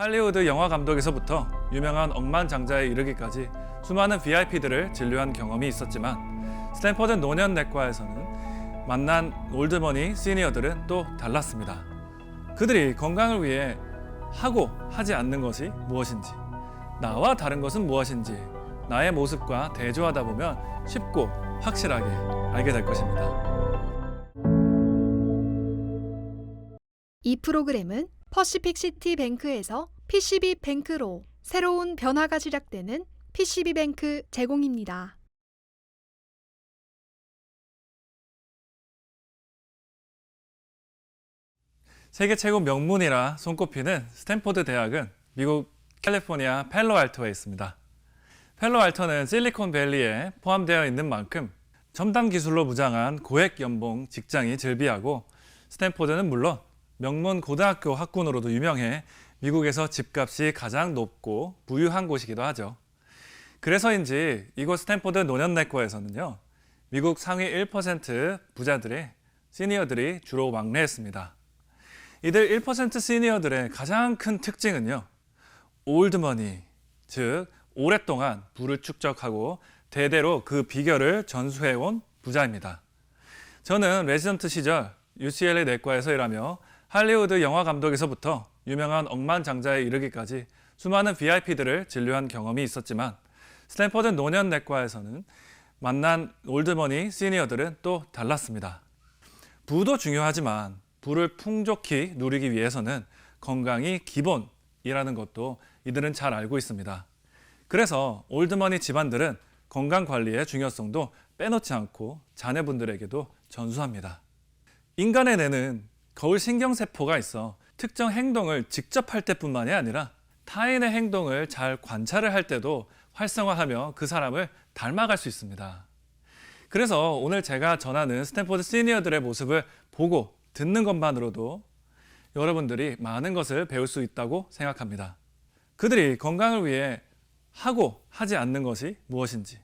할리우드 영화 감독에서부터 유명한 억만장자에 이르기까지 수많은 VIP들을 진료한 경험이 있었지만 스탠퍼드 노년내과에서는 만난 올드머니 시니어들은 또 달랐습니다. 그들이 건강을 위해 하고 하지 않는 것이 무엇인지, 나와 다른 것은 무엇인지 나의 모습과 대조하다 보면 쉽고 확실하게 알게 될 것입니다. 이 프로그램은 퍼시픽시티뱅크에서 PCB뱅크로 새로운 변화가 시작되는 PCB뱅크 제공입니다. 세계 최고 명문이라 손꼽히는 스탠포드 대학은 미국 캘리포니아 팰로알토에 있습니다. 팰로알토는 실리콘밸리에 포함되어 있는 만큼 첨단 기술로 무장한 고액 연봉 직장이 즐비하고 스탠포드는 물론 명문 고등학교 학군으로도 유명해 미국에서 집값이 가장 높고 부유한 곳이기도 하죠. 그래서인지 이곳 스탠포드 노년내과에서는요, 미국 상위 1% 부자들의 시니어들이 주로 왕래했습니다. 이들 1% 시니어들의 가장 큰 특징은요, 올드머니, 즉 오랫동안 부를 축적하고 대대로 그 비결을 전수해온 부자입니다. 저는 레지던트 시절 UCLA 내과에서 일하며 할리우드 영화 감독에서부터 유명한 억만장자에 이르기까지 수많은 VIP들을 진료한 경험이 있었지만 스탠퍼드 노년내과에서는 만난 올드머니 시니어들은 또 달랐습니다. 부도 중요하지만 부를 풍족히 누리기 위해서는 건강이 기본이라는 것도 이들은 잘 알고 있습니다. 그래서 올드머니 집안들은 건강관리의 중요성도 빼놓지 않고 자녀분들에게도 전수합니다. 인간의 뇌는 거울 신경세포가 있어 특정 행동을 직접 할 때뿐만이 아니라 타인의 행동을 잘 관찰을 할 때도 활성화하며 그 사람을 닮아갈 수 있습니다. 그래서 오늘 제가 전하는 스탠포드 시니어들의 모습을 보고 듣는 것만으로도 여러분들이 많은 것을 배울 수 있다고 생각합니다. 그들이 건강을 위해 하고 하지 않는 것이 무엇인지,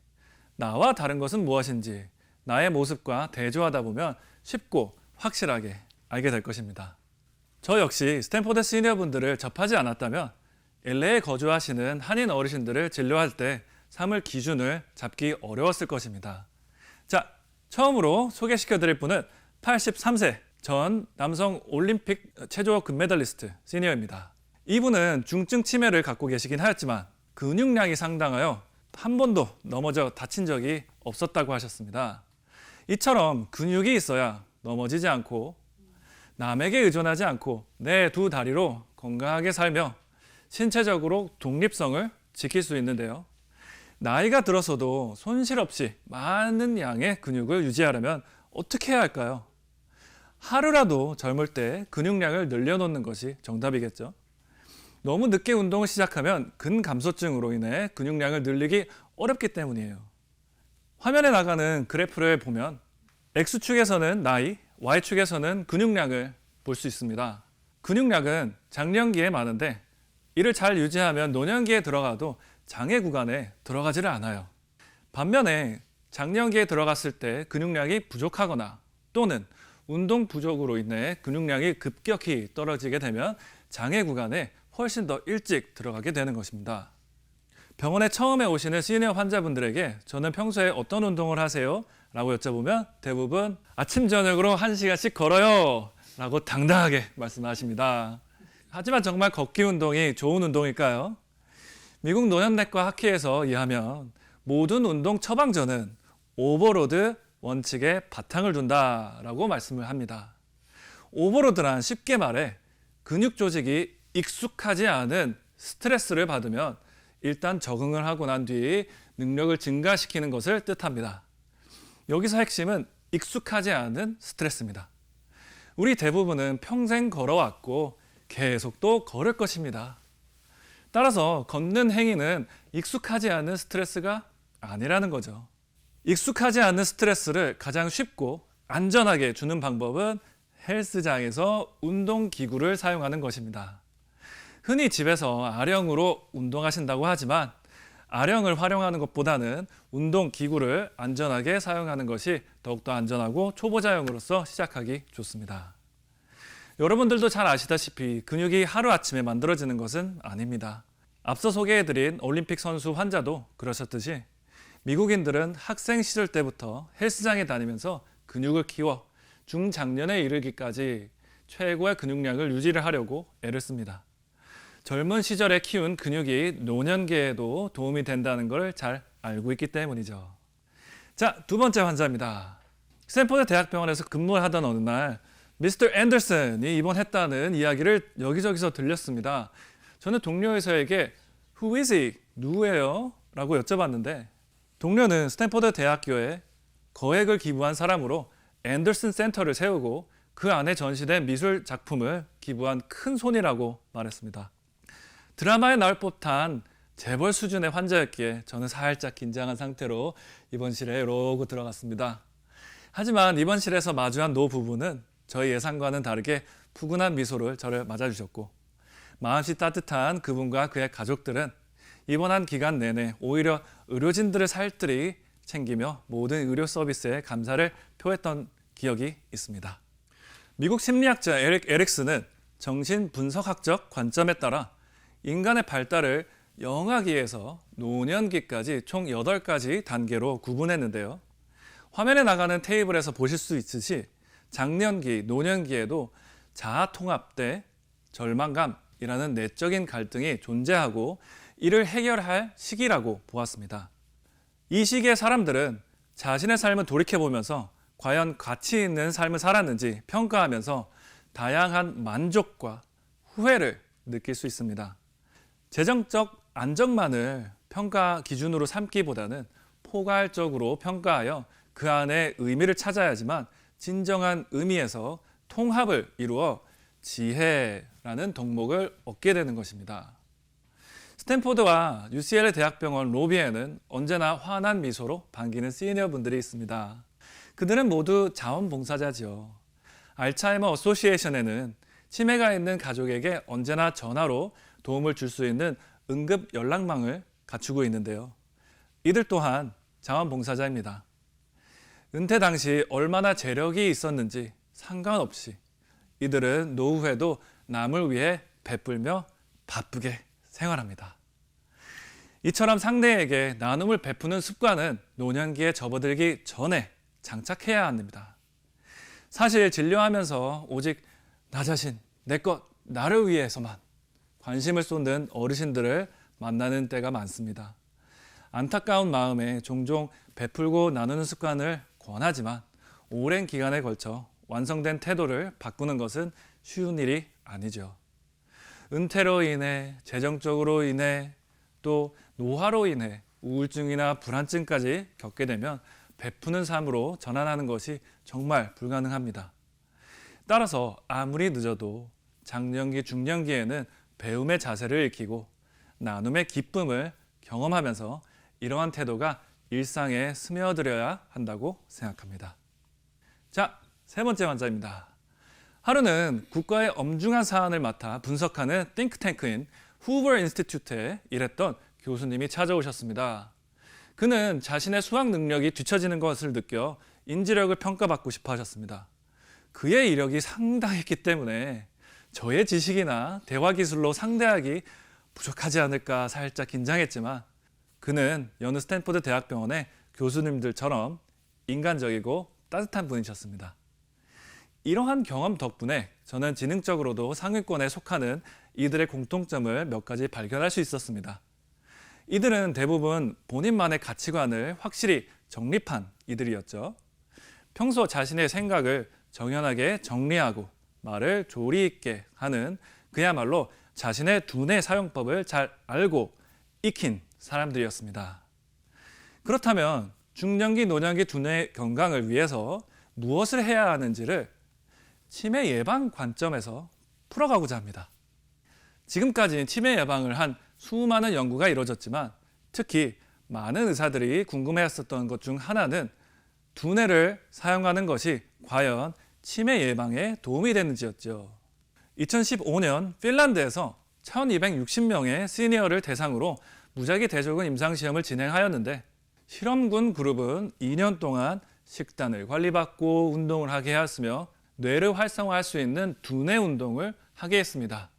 나와 다른 것은 무엇인지 나의 모습과 대조하다 보면 쉽고 확실하게 알게 될 것입니다. 저 역시 스탠포드 시니어분들을 접하지 않았다면 LA에 거주하시는 한인 어르신들을 진료할 때 삼을 기준을 잡기 어려웠을 것입니다. 자, 처음으로 소개시켜 드릴 분은 83세 전 남성 올림픽 체조 금메달리스트 시니어입니다. 이분은 중증 치매를 갖고 계시긴 하였지만 근육량이 상당하여 한 번도 넘어져 다친 적이 없었다고 하셨습니다. 이처럼 근육이 있어야 넘어지지 않고 남에게 의존하지 않고 내 두 다리로 건강하게 살며 신체적으로 독립성을 지킬 수 있는데요. 나이가 들어서도 손실 없이 많은 양의 근육을 유지하려면 어떻게 해야 할까요? 하루라도 젊을 때 근육량을 늘려놓는 것이 정답이겠죠. 너무 늦게 운동을 시작하면 근감소증으로 인해 근육량을 늘리기 어렵기 때문이에요. 화면에 나가는 그래프를 보면 X축에서는 나이, Y축에서는 근육량을 볼 수 있습니다. 근육량은 장년기에 많은데 이를 잘 유지하면 노년기에 들어가도 장애 구간에 들어가지를 않아요. 반면에 장년기에 들어갔을 때 근육량이 부족하거나 또는 운동 부족으로 인해 근육량이 급격히 떨어지게 되면 장애 구간에 훨씬 더 일찍 들어가게 되는 것입니다. 병원에 처음에 오시는 시니어 환자분들에게 저는 평소에 어떤 운동을 하세요? 라고 여쭤보면 대부분 아침 저녁으로 1시간씩 걸어요 라고 당당하게 말씀하십니다. 하지만 정말 걷기 운동이 좋은 운동일까요? 미국 노년내과 학회에서 의하면 모든 운동 처방전은 오버로드 원칙에 바탕을 둔다라고 말씀을 합니다. 오버로드란 쉽게 말해 근육 조직이 익숙하지 않은 스트레스를 받으면 일단 적응을 하고 난 뒤 능력을 증가시키는 것을 뜻합니다. 여기서 핵심은 익숙하지 않은 스트레스입니다. 우리 대부분은 평생 걸어왔고 계속 또 걸을 것입니다. 따라서 걷는 행위는 익숙하지 않은 스트레스가 아니라는 거죠. 익숙하지 않은 스트레스를 가장 쉽고 안전하게 주는 방법은 헬스장에서 운동기구를 사용하는 것입니다. 흔히 집에서 아령으로 운동하신다고 하지만 아령을 활용하는 것보다는 운동기구를 안전하게 사용하는 것이 더욱더 안전하고 초보자용으로서 시작하기 좋습니다. 여러분들도 잘 아시다시피 근육이 하루아침에 만들어지는 것은 아닙니다. 앞서 소개해드린 올림픽 선수 환자도 그러셨듯이 미국인들은 학생 시절 때부터 헬스장에 다니면서 근육을 키워 중장년에 이르기까지 최고의 근육량을 유지를 하려고 애를 씁니다. 젊은 시절에 키운 근육이 노년기에도 도움이 된다는 걸 잘 알고 있기 때문이죠. 자, 두 번째 환자입니다. 스탠포드 대학병원에서 근무를 하던 어느 날 미스터 앤더슨이 입원했다는 이야기를 여기저기서 들렸습니다. 저는 동료 의사에게 Who is he? 누구예요? 라고 여쭤봤는데 동료는 스탠포드 대학교에 거액을 기부한 사람으로 앤더슨 센터를 세우고 그 안에 전시된 미술 작품을 기부한 큰 손이라고 말했습니다. 드라마에 나올 법한 재벌 수준의 환자였기에 저는 살짝 긴장한 상태로 입원실에 이러고 들어갔습니다. 하지만 입원실에서 마주한 노 부부는 저희 예상과는 다르게 푸근한 미소를 저를 맞아주셨고 마음씨 따뜻한 그분과 그의 가족들은 입원한 기간 내내 오히려 의료진들을 살뜰히 챙기며 모든 의료 서비스에 감사를 표했던 기억이 있습니다. 미국 심리학자 에릭스는 정신분석학적 관점에 따라 인간의 발달을 영아기에서 노년기까지 총 8가지 단계로 구분했는데요. 화면에 나가는 테이블에서 보실 수 있듯이 장년기, 노년기에도 자아통합 때 절망감이라는 내적인 갈등이 존재하고 이를 해결할 시기라고 보았습니다. 이 시기에 사람들은 자신의 삶을 돌이켜보면서 과연 가치 있는 삶을 살았는지 평가하면서 다양한 만족과 후회를 느낄 수 있습니다. 재정적 안정만을 평가 기준으로 삼기보다는 포괄적으로 평가하여 그 안에 의미를 찾아야지만 진정한 의미에서 통합을 이루어 지혜라는 덕목을 얻게 되는 것입니다. 스탠포드와 UCLA 대학병원 로비에는 언제나 환한 미소로 반기는 시니어분들이 있습니다. 그들은 모두 자원봉사자지요. 알츠하이머 어소시에이션에는 치매가 있는 가족에게 언제나 전화로 도움을 줄 수 있는 응급 연락망을 갖추고 있는데요. 이들 또한 자원봉사자입니다. 은퇴 당시 얼마나 재력이 있었는지 상관없이 이들은 노후에도 남을 위해 베풀며 바쁘게 생활합니다. 이처럼 상대에게 나눔을 베푸는 습관은 노년기에 접어들기 전에 장착해야 합니다. 사실 진료하면서 오직 나 자신, 내 것, 나를 위해서만 관심을 쏟는 어르신들을 만나는 때가 많습니다. 안타까운 마음에 종종 베풀고 나누는 습관을 권하지만 오랜 기간에 걸쳐 완성된 태도를 바꾸는 것은 쉬운 일이 아니죠. 은퇴로 인해, 재정적으로 인해, 또 노화로 인해 우울증이나 불안증까지 겪게 되면 베푸는 삶으로 전환하는 것이 정말 불가능합니다. 따라서 아무리 늦어도 장년기, 중년기에는 배움의 자세를 익히고 나눔의 기쁨을 경험하면서 이러한 태도가 일상에 스며들어야 한다고 생각합니다. 자, 세 번째 환자입니다. 하루는 국가의 엄중한 사안을 맡아 분석하는 띵크탱크인 후버 인스티튜트에 일했던 교수님이 찾아오셨습니다. 그는 자신의 수학 능력이 뒤처지는 것을 느껴 인지력을 평가받고 싶어 하셨습니다. 그의 이력이 상당했기 때문에 저의 지식이나 대화 기술로 상대하기 부족하지 않을까 살짝 긴장했지만 그는 여느 스탠포드 대학병원의 교수님들처럼 인간적이고 따뜻한 분이셨습니다. 이러한 경험 덕분에 저는 지능적으로도 상위권에 속하는 이들의 공통점을 몇 가지 발견할 수 있었습니다. 이들은 대부분 본인만의 가치관을 확실히 정립한 이들이었죠. 평소 자신의 생각을 정연하게 정리하고 말을 조리 있게 하는 그야말로 자신의 두뇌 사용법을 잘 알고 익힌 사람들이었습니다. 그렇다면 중년기, 노년기 두뇌 건강을 위해서 무엇을 해야 하는지를 치매 예방 관점에서 풀어가고자 합니다. 지금까지 치매 예방을 한 수많은 연구가 이루어졌지만 특히 많은 의사들이 궁금해했었던 것 중 하나는 두뇌를 사용하는 것이 과연 치매 예방에 도움이 되는지였죠. 2015년 핀란드에서 1260명의 시니어를 대상으로 무작위 대조군 임상시험을 진행하였는데 실험군 그룹은 2년 동안 식단을 관리받고 운동을 하게 하였으며 뇌를 활성화할 수 있는 두뇌 운동을 하게 했습니다.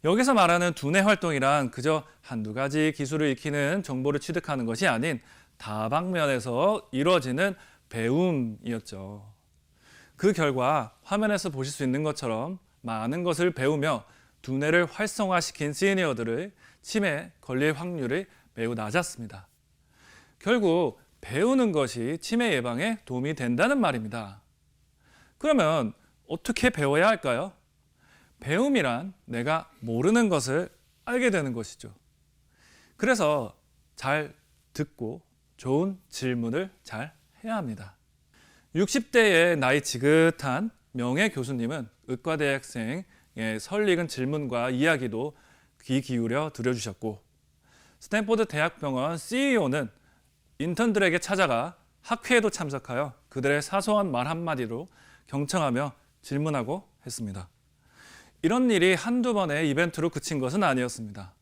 여기서 말하는 두뇌 활동이란 그저 한두 가지 기술을 익히는 정보를 취득하는 것이 아닌 다방면에서 이루어지는 배움이었죠. 그 결과 화면에서 보실 수 있는 것처럼 많은 것을 배우며 두뇌를 활성화시킨 시니어들의 치매에 걸릴 확률이 매우 낮았습니다. 결국 배우는 것이 치매 예방에 도움이 된다는 말입니다. 그러면 어떻게 배워야 할까요? 배움이란 내가 모르는 것을 알게 되는 것이죠. 그래서 잘 듣고 좋은 질문을 잘 해야 합니다. 60대의 나이 지긋한 명예 교수님은 의과대학생의 설익은 질문과 이야기도 귀 기울여 들어주셨고, 스탠포드 대학병원 CEO는 인턴들에게 찾아가 학회에도 참석하여 그들의 사소한 말 한마디로 경청하며 질문하고 했습니다. 이런 일이 한두 번의 이벤트로 그친 것은 아니었습니다.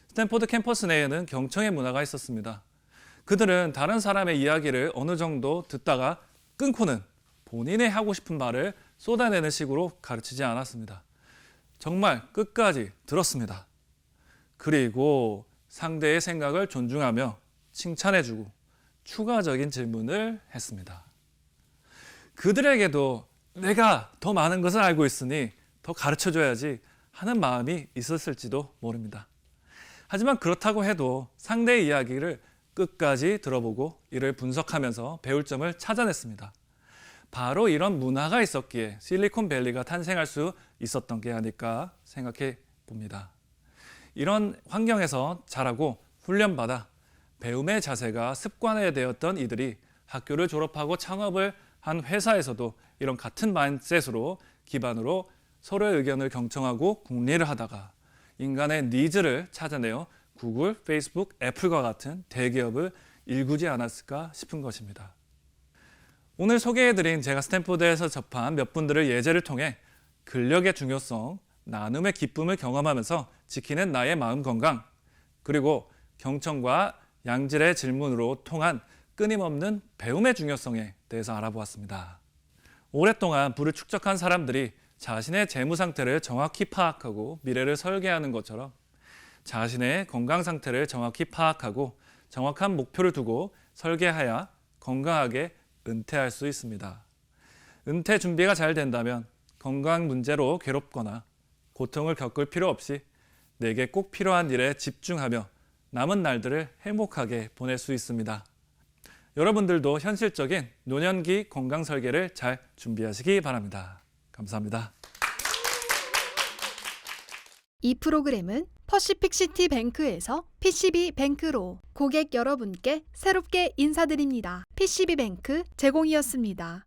스탠포드 캠퍼스 내에는 경청의 문화가 있었습니다. 그들은 다른 사람의 이야기를 어느 정도 듣다가 끊고는 본인의 하고 싶은 말을 쏟아내는 식으로 가르치지 않았습니다. 정말 끝까지 들었습니다. 그리고 상대의 생각을 존중하며 칭찬해주고 추가적인 질문을 했습니다. 그들에게도 내가 더 많은 것을 알고 있으니 더 가르쳐줘야지 하는 마음이 있었을지도 모릅니다. 하지만 그렇다고 해도 상대의 이야기를 끝까지 들어보고 이를 분석하면서 배울 점을 찾아냈습니다. 바로 이런 문화가 있었기에 실리콘밸리가 탄생할 수 있었던 게 아닐까 생각해 봅니다. 이런 환경에서 자라고 훈련받아 배움의 자세가 습관화되었던 이들이 학교를 졸업하고 창업을 한 회사에서도 이런 같은 마인드셋으로 기반으로 서로의 의견을 경청하고 궁리를 하다가 인간의 니즈를 찾아내어 구글, 페이스북, 애플과 같은 대기업을 일구지 않았을까 싶은 것입니다. 오늘 소개해드린 제가 스탠포드에서 접한 몇 분들의 예제를 통해 근력의 중요성, 나눔의 기쁨을 경험하면서 지키는 나의 마음 건강, 그리고 경청과 양질의 질문으로 통한 끊임없는 배움의 중요성에 대해서 알아보았습니다. 오랫동안 부를 축적한 사람들이 자신의 재무 상태를 정확히 파악하고 미래를 설계하는 것처럼 자신의 건강 상태를 정확히 파악하고 정확한 목표를 두고 설계하여 건강하게 은퇴할 수 있습니다. 은퇴 준비가 잘 된다면 건강 문제로 괴롭거나 고통을 겪을 필요 없이 내게 꼭 필요한 일에 집중하며 남은 날들을 행복하게 보낼 수 있습니다. 여러분들도 현실적인 노년기 건강 설계를 잘 준비하시기 바랍니다. 감사합니다. 이 프로그램은 퍼시픽시티 뱅크에서 PCB 뱅크로 고객 여러분께 새롭게 인사드립니다. PCB 뱅크 제공이었습니다.